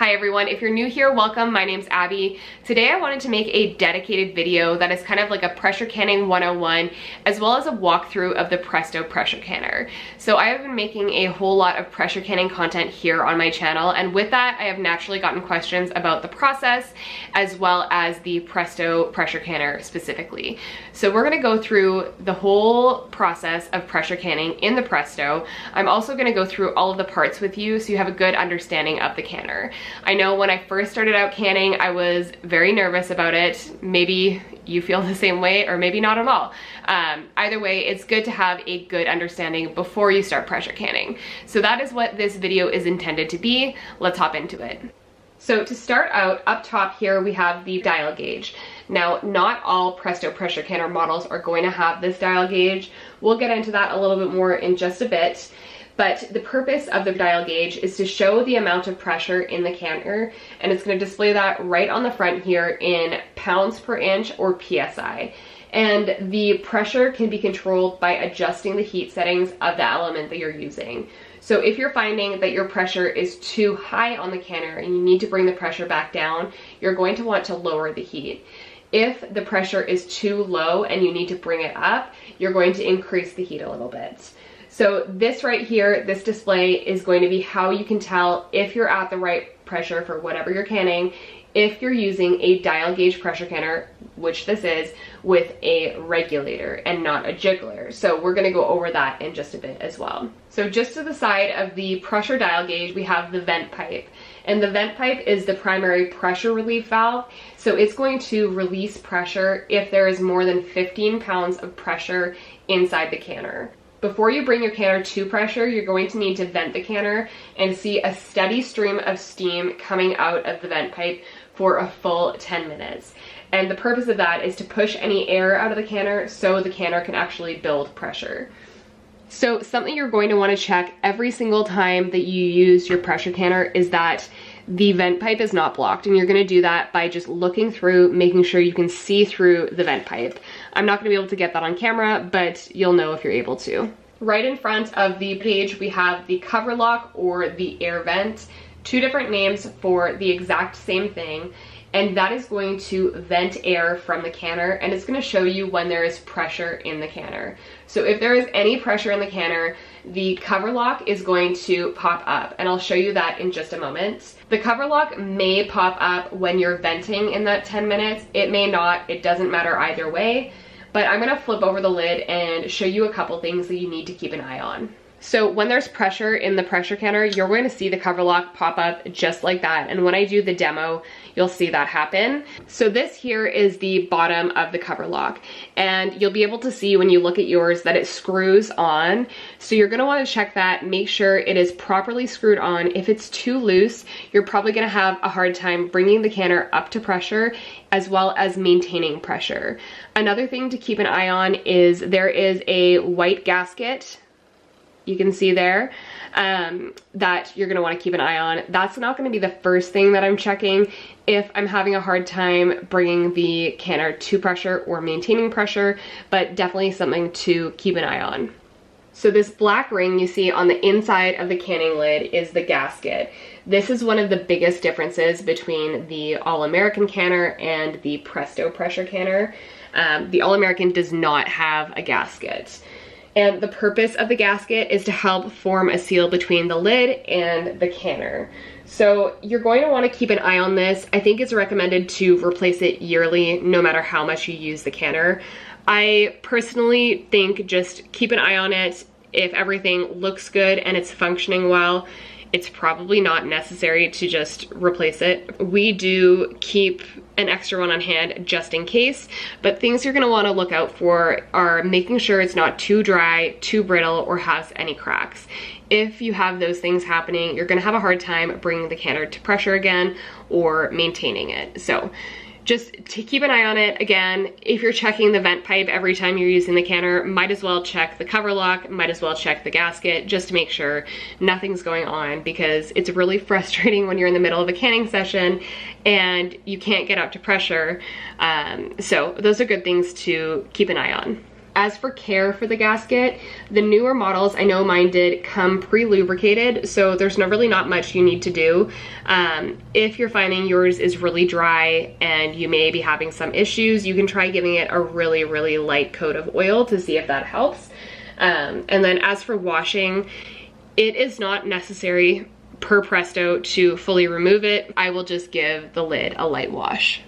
Hi everyone, if you're new here, welcome. My name's Abby. Today I wanted to make a dedicated video that is kind of like a pressure canning 101 as well as a walkthrough of the Presto pressure canner. So I have been making a whole lot of pressure canning content here on my channel, and with that I have naturally gotten questions about the process as well as the Presto pressure canner specifically. So we're going to go through the whole process of pressure canning in the Presto. I'm also going to go through all of the parts with you so you have a good understanding of the canner. I know when I first started out canning, I was very nervous about it. Maybe you feel the same way, or maybe not at all. Either way, it's good to have a good understanding before you start pressure canning. So that is what this video is intended to be. Let's hop into it. So to start out, up top here we have the dial gauge. Now, not all Presto pressure canner models are going to have this dial gauge. We'll get into that a little bit more in just a bit. But the purpose of the dial gauge is to show the amount of pressure in the canner, and it's going to display that right on the front here in pounds per inch or PSI. And the pressure can be controlled by adjusting the heat settings of the element that you're using. So if you're finding that your pressure is too high on the canner and you need to bring the pressure back down, you're going to want to lower the heat. If the pressure is too low and you need to bring it up, you're going to increase the heat a little bit. So this right here, this display is going to be how you can tell if you're at the right pressure for whatever you're canning, if you're using a dial gauge pressure canner, which this is, with a regulator and not a jiggler. So we're gonna go over that in just a bit as well. So just to the side of the pressure dial gauge, we have the vent pipe. And the vent pipe is the primary pressure relief valve. So it's going to release pressure if there is more than 15 pounds of pressure inside the canner. Before you bring your canner to pressure, you're going to need to vent the canner and see a steady stream of steam coming out of the vent pipe for a full 10 minutes. And the purpose of that is to push any air out of the canner so the canner can actually build pressure. So something you're going to want to check every single time that you use your pressure canner is that the vent pipe is not blocked, and you're going to do that by just looking through, making sure you can see through the vent pipe. I'm not going to be able to get that on camera, but you'll know if you're able to. Right in front of the page we have the cover lock or the air vent, two different names for the exact same thing, and that is going to vent air from the canner, and it's going to show you when there is pressure in the canner. So if there is any pressure in the canner, the cover lock is going to pop up, and I'll show you that in just a moment. The cover lock may pop up when you're venting in that 10 minutes. It may not. It doesn't matter either way. But I'm going to flip over the lid and show you a couple things that you need to keep an eye on. So when there's pressure in the pressure canner, you're going to see the cover lock pop up just like that. And when I do the demo, you'll see that happen. So this here is the bottom of the cover lock. And you'll be able to see when you look at yours that it screws on. So you're going to want to check that, make sure it is properly screwed on. If it's too loose, you're probably going to have a hard time bringing the canner up to pressure as well as maintaining pressure. Another thing to keep an eye on is there is a white gasket, you can see there, that you're going to want to keep an eye on. That's not going to be the first thing that I'm checking if I'm having a hard time bringing the canner to pressure or maintaining pressure, but definitely something to keep an eye on. So this black ring you see on the inside of the canning lid is the gasket. This is one of the biggest differences between the All-American canner and the Presto pressure canner. The All-American does not have a gasket. And the purpose of the gasket is to help form a seal between the lid and the canner. So you're going to want to keep an eye on this. I think it's recommended to replace it yearly, no matter how much you use the canner. I personally think just keep an eye on it. If everything looks good and it's functioning well, it's probably not necessary to just replace it. We do keep an extra one on hand just in case, but things you're gonna wanna look out for are making sure it's not too dry, too brittle, or has any cracks. If you have those things happening, you're gonna have a hard time bringing the canner to pressure again or maintaining it. So just to keep an eye on it. Again, if you're checking the vent pipe every time you're using the canner, might as well check the cover lock, might as well check the gasket, just to make sure nothing's going on, because it's really frustrating when you're in the middle of a canning session and you can't get up to pressure. So those are good things to keep an eye on. As for care for the gasket, the newer models, I know mine did, come pre-lubricated, so there's really not much you need to do. If you're finding yours is really dry and you may be having some issues, you can try giving it a really light coat of oil to see if that helps. And then as for washing, it is not necessary per Presto to fully remove it. I will just give the lid a light wash.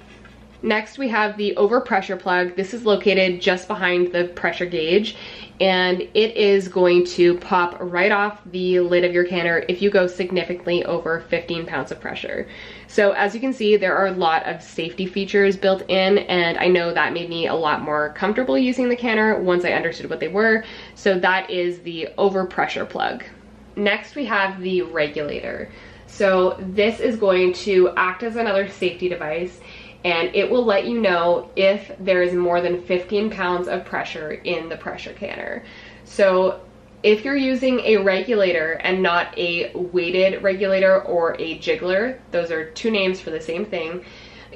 Next, we have the overpressure plug. This is located just behind the pressure gauge, and it is going to pop right off the lid of your canner if you go significantly over 15 pounds of pressure. So as you can see, there are a lot of safety features built in, and I know that made me a lot more comfortable using the canner once I understood what they were. So that is the overpressure plug. Next, we have the regulator. So this is going to act as another safety device, and it will let you know if there is more than 15 pounds of pressure in the pressure canner. So if you're using a regulator and not a weighted regulator or a jiggler, those are two names for the same thing,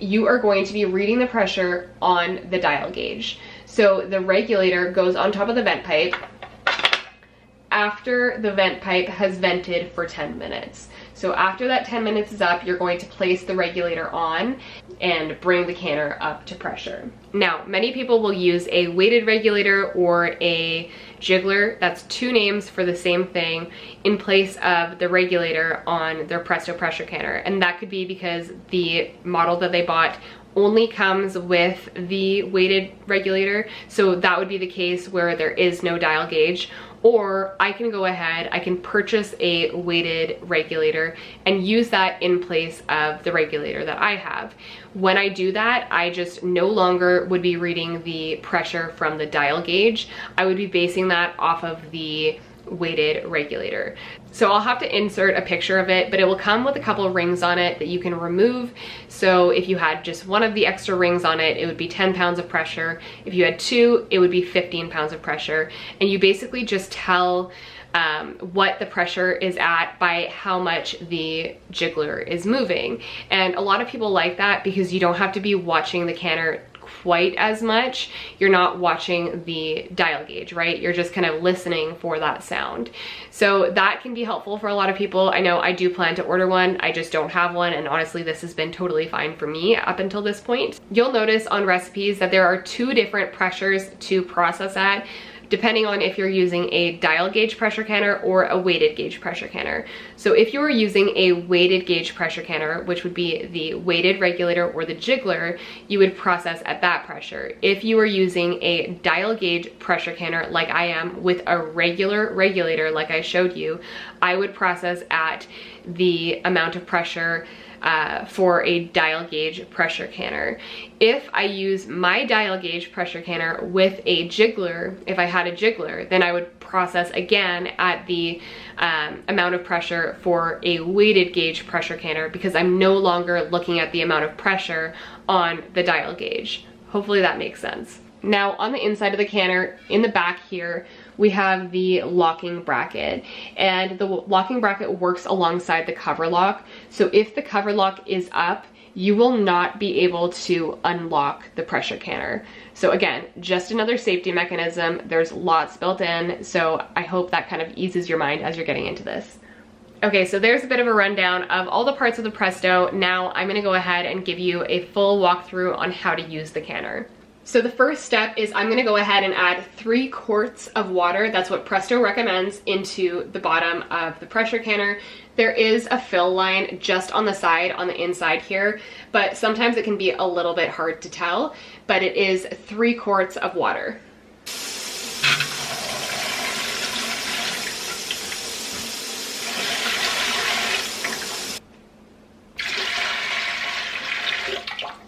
you are going to be reading the pressure on the dial gauge. So the regulator goes on top of the vent pipe after the vent pipe has vented for 10 minutes. So after that 10 minutes is up, you're going to place the regulator on and bring the canner up to pressure. Now, many people will use a weighted regulator or a jiggler, that's two names for the same thing, in place of the regulator on their Presto pressure canner. And that could be because the model that they bought only comes with the weighted regulator. So that would be the case where there is no dial gauge. Or I can go ahead, I can purchase a weighted regulator and use that in place of the regulator that I have. When I do that, I just no longer would be reading the pressure from the dial gauge. I would be basing that off of the weighted regulator. So I'll have to insert a picture of it, but it will come with a couple of rings on it that you can remove. So if you had just one of the extra rings on it, it would be 10 pounds of pressure. If you had two, it would be 15 pounds of pressure. And you basically just tell what the pressure is at by how much the jiggler is moving. And a lot of people like that because you don't have to be watching the canner quite as much. You're not watching the dial gauge, right? You're just kind of listening for that sound. So that can be helpful for a lot of people. I know I do plan to order one. I just don't have one, and honestly, this has been totally fine for me up until this point. You'll notice on recipes that there are two different pressures to process at, depending on if you're using a dial gauge pressure canner or a weighted gauge pressure canner. So if you were using a weighted gauge pressure canner, which would be the weighted regulator or the jiggler, you would process at that pressure. If you were using a dial gauge pressure canner like I am with a regular regulator like I showed you, I would process at the amount of pressure for a dial gauge pressure canner. If I use my dial gauge pressure canner with a jiggler, if I had a jiggler, then I would process again at the amount of pressure for a weighted gauge pressure canner because I'm no longer looking at the amount of pressure on the dial gauge. Hopefully that makes sense. Now on the inside of the canner, in the back here, we have the locking bracket, and the locking bracket works alongside the cover lock. So if the cover lock is up, you will not be able to unlock the pressure canner. So again, just another safety mechanism. There's lots built in, so I hope that kind of eases your mind as you're getting into this. Okay, so there's a bit of a rundown of all the parts of the Presto. Now I'm gonna go ahead and give you a full walkthrough on how to use the canner. So the first step is I'm gonna go ahead and add 3 quarts of water. That's what Presto recommends, into the bottom of the pressure canner. There is a fill line just on the side, on the inside here, but sometimes it can be a little bit hard to tell, but it is 3 quarts of water.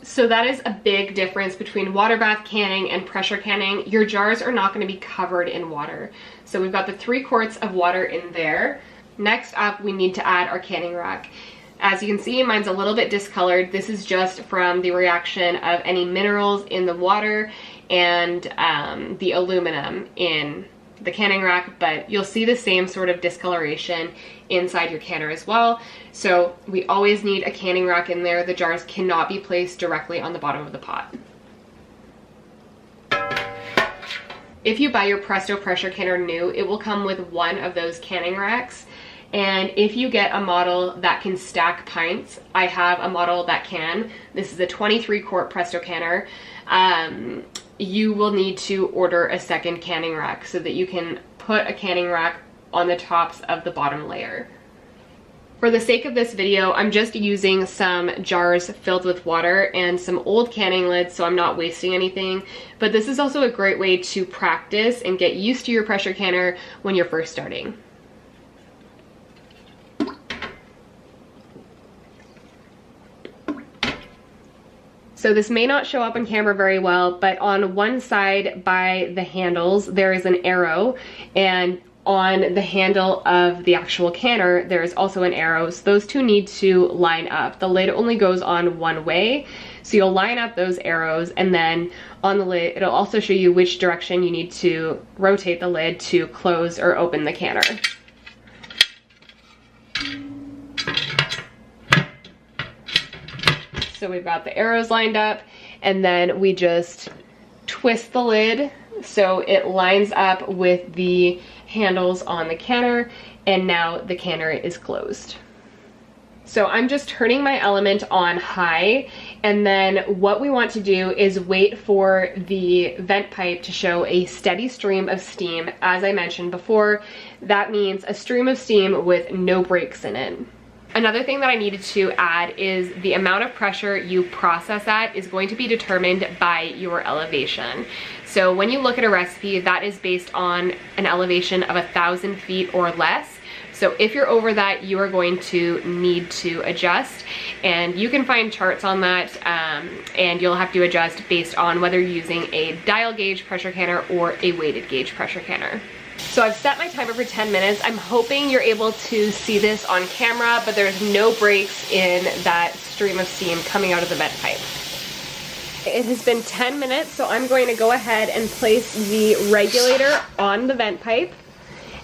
So that is a big difference between water bath canning and pressure canning. Your jars are not going to be covered in water. So we've got the 3 quarts of water in there. Next up, we need to add our canning rack. As you can see, mine's a little bit discolored. This is just from the reaction of any minerals in the water and the aluminum in the canning rack, but you'll see the same sort of discoloration inside your canner as well. So we always need a canning rack in there. The jars cannot be placed directly on the bottom of the pot. If you buy your Presto pressure canner new, it will come with one of those canning racks. And if you get a model that can stack pints, I have a model that can. This is a 23-quart Presto canner. You will need to order a second canning rack so that you can put a canning rack on the tops of the bottom layer. For the sake of this video, I'm just using some jars filled with water and some old canning lids so I'm not wasting anything. But this is also a great way to practice and get used to your pressure canner when you're first starting. So this may not show up on camera very well, but on one side by the handles, there is an arrow, and on the handle of the actual canner, there is also an arrow. So those two need to line up. The lid only goes on one way, so you'll line up those arrows, and then on the lid, it'll also show you which direction you need to rotate the lid to close or open the canner. So we've got the arrows lined up, and then we just twist the lid so it lines up with the handles on the canner, and now the canner is closed. So I'm just turning my element on high, and then what we want to do is wait for the vent pipe to show a steady stream of steam. As I mentioned before, that means a stream of steam with no breaks in it. Another thing that I needed to add is the amount of pressure you process at is going to be determined by your elevation. So when you look at a recipe, that is based on an elevation of 1,000 feet or less. So if you're over that, you are going to need to adjust, and you can find charts on that, and you'll have to adjust based on whether you're using a dial gauge pressure canner or a weighted gauge pressure canner. So I've set my timer for 10 minutes. I'm hoping you're able to see this on camera, but there's no breaks in that stream of steam coming out of the vent pipe. It has been 10 minutes, so I'm going to go ahead and place the regulator on the vent pipe,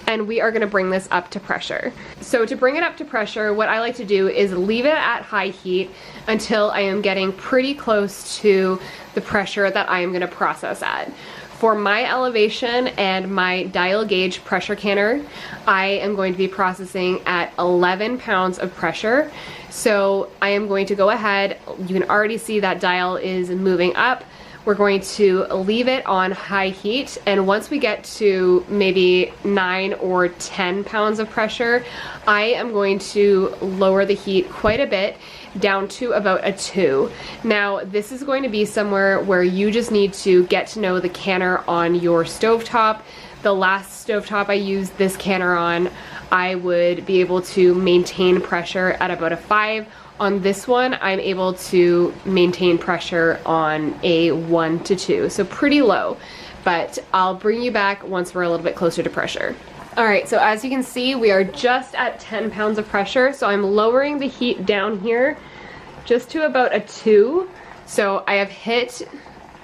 and we are going to bring this up to pressure. So to bring it up to pressure, what I like to do is leave it at high heat until I am getting pretty close to the pressure that I am going to process at. For my elevation and my dial gauge pressure canner, I am going to be processing at 11 pounds of pressure. So I am going to go ahead, you can already see that dial is moving up. We're going to leave it on high heat, and once we get to maybe 9 or 10 pounds of pressure, I am going to lower the heat quite a bit down to about a 2. Now this is going to be somewhere where you just need to get to know the canner on your stovetop. The last stovetop I used this canner on, I would be able to maintain pressure at about a 5. On this one, I'm able to maintain pressure on a 1 to 2, so pretty low, but I'll bring you back once we're a little bit closer to pressure. All right, so as you can see, we are just at 10 pounds of pressure, so I'm lowering the heat down here just to about a 2. So I have hit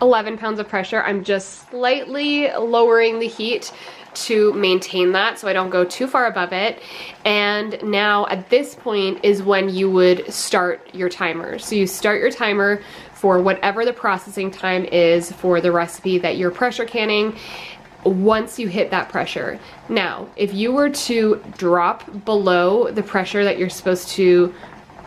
11 pounds of pressure. I'm just slightly lowering the heat to maintain that so I don't go too far above it. And now at this point is when you would start your timer. So you start your timer for whatever the processing time is for the recipe that you're pressure canning once you hit that pressure. Now, if you were to drop below the pressure that you're supposed to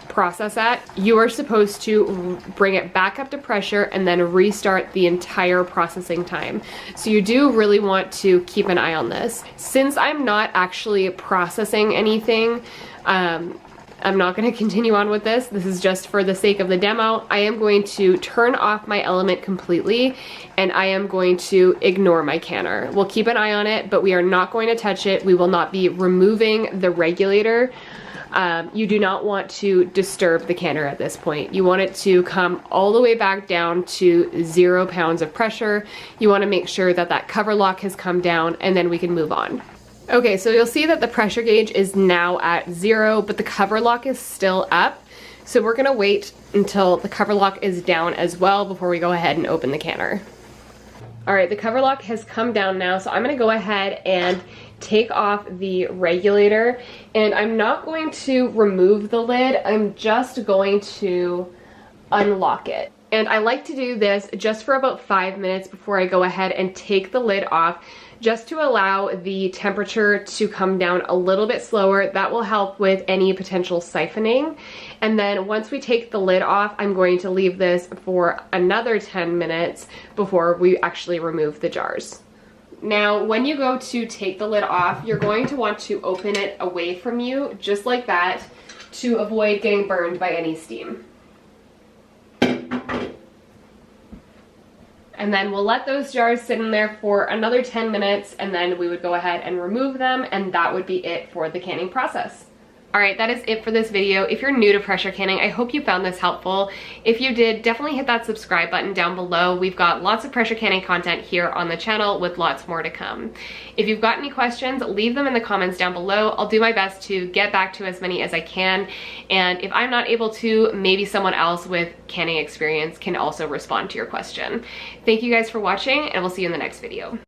process at, you are supposed to bring it back up to pressure and then restart the entire processing time. So you do really want to keep an eye on this. Since I'm not actually processing anything, I'm not going to continue on with this. This is just for the sake of the demo. I am going to turn off my element completely, and I am going to ignore my canner. We'll keep an eye on it, but we are not going to touch it. We will not be removing the regulator. You do not want to disturb the canner at this point. You want it to come all the way back down to 0 pounds of pressure. You want to make sure that that cover lock has come down, and then we can move on. Okay, so you'll see that the pressure gauge is now at 0, but the cover lock is still up. So we're gonna wait until the cover lock is down as well before we go ahead and open the canner. All right, the cover lock has come down now, so I'm gonna go ahead and take off the regulator, and I'm not going to remove the lid. I'm just going to unlock it. And I like to do this just for about 5 minutes before I go ahead and take the lid off, just to allow the temperature to come down a little bit slower. That will help with any potential siphoning. And then once we take the lid off, I'm going to leave this for another 10 minutes before we actually remove the jars. Now, when you go to take the lid off, you're going to want to open it away from you, just like that, to avoid getting burned by any steam. And then we'll let those jars sit in there for another 10 minutes, and then we would go ahead and remove them, and that would be it for the canning process. Alright, that is it for this video. If you're new to pressure canning, I hope you found this helpful. If you did, definitely hit that subscribe button down below. We've got lots of pressure canning content here on the channel with lots more to come. If you've got any questions, leave them in the comments down below. I'll do my best to get back to as many as I can. And if I'm not able to, maybe someone else with canning experience can also respond to your question. Thank you guys for watching, and we'll see you in the next video.